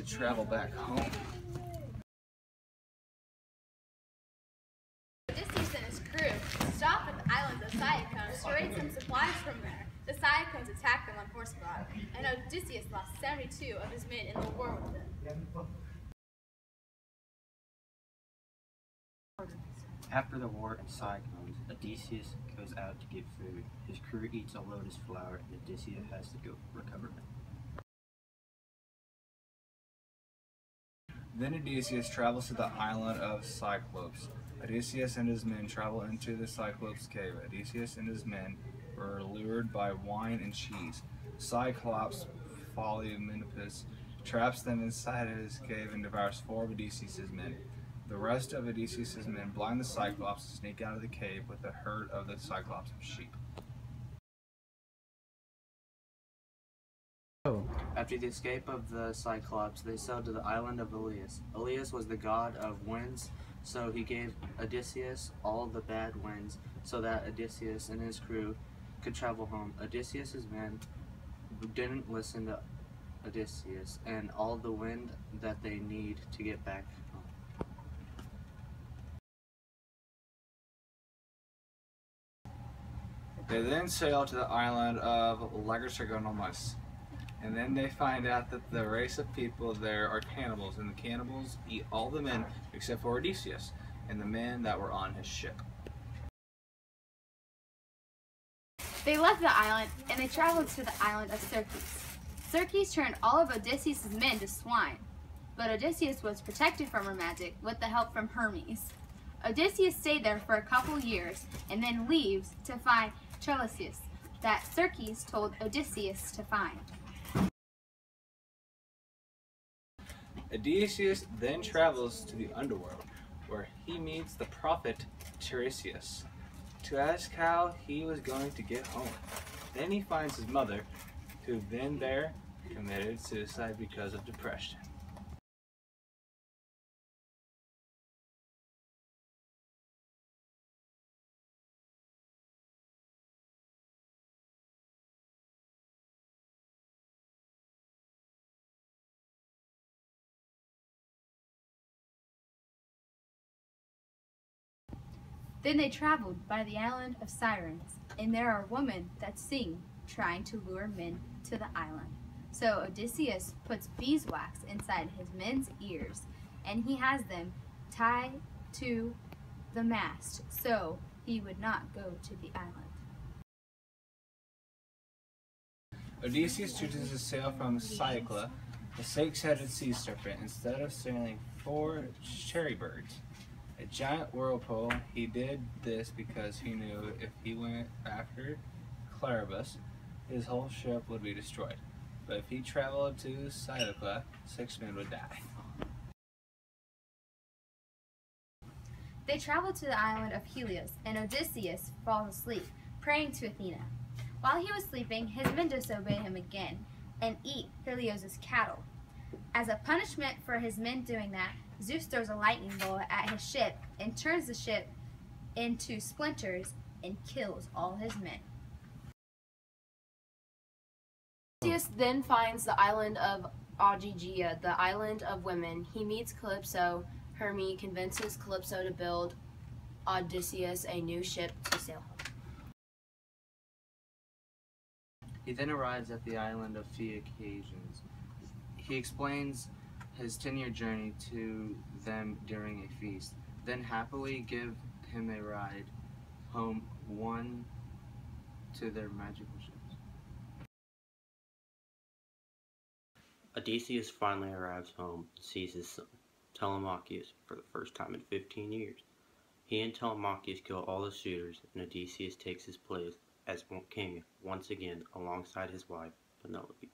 travel back home. Odysseus and his crew stopped at the island of Cyclones to raid some supplies from there. The Cyclones attacked them on horseback, and Odysseus lost 72 of his men in the war with them. After the war in Cyclones, Odysseus goes out to get food. His crew eats a lotus flower, and Odysseus has to go recover it. Then Odysseus travels to the island of Cyclopes. Odysseus and his men travel into the Cyclops cave. Odysseus and his men were lured by wine and cheese. Cyclops, Polymenopus, traps them inside of his cave and devours 4 of Odysseus' men. The rest of Odysseus' men blind the Cyclops and sneak out of the cave with a herd of the Cyclops' sheep. After the escape of the Cyclops, they sailed to the island of Ilias. Ilias was the god of winds, so he gave Odysseus all the bad winds so that Odysseus and his crew could travel home. Odysseus' men didn't listen to Odysseus and all the wind that they need to get back home. They then sail to the island of Lagosagonomus, and then they find out that the race of people there are cannibals, and the cannibals eat all the men except for Odysseus and the men that were on his ship. They left the island and they traveled to the island of Circes. Circes turned all of Odysseus' men to swine, but Odysseus was protected from her magic with the help from Hermes. Odysseus stayed there for a couple years and then leaves to find Tiresias that Circes told Odysseus to find. Odysseus then travels to the underworld, where he meets the prophet Tiresias to ask how he was going to get home. Then he finds his mother, who then there committed suicide because of depression. Then they traveled by the island of Sirens, and there are women that sing, trying to lure men to the island. So Odysseus puts beeswax inside his men's ears, and he has them tied to the mast so he would not go to the island. Odysseus chooses to sail from Cycla, the 6-headed sea serpent, instead of sailing 4 cherry birds. A giant whirlpool. He did this because he knew if he went after Claribus, his whole ship would be destroyed. But if he traveled to Cycla, 6 men would die. They traveled to the island of Helios, and Odysseus falls asleep, praying to Athena. While he was sleeping, his men disobeyed him again and eat Helios' cattle. As a punishment for his men doing that, Zeus throws a lightning bolt at his ship and turns the ship into splinters and kills all his men. Odysseus then finds the island of Ogygia, the island of women. He meets Calypso. Hermes convinces Calypso to build Odysseus a new ship to sail home. He then arrives at the island of Phaeacians. He explains his 10-year journey to them during a feast, then happily give him a ride home, one to their magical ships. Odysseus finally arrives home and sees his son, Telemachus, for the first time in 15 years. He and Telemachus kill all the suitors, and Odysseus takes his place as king once again alongside his wife, Penelope.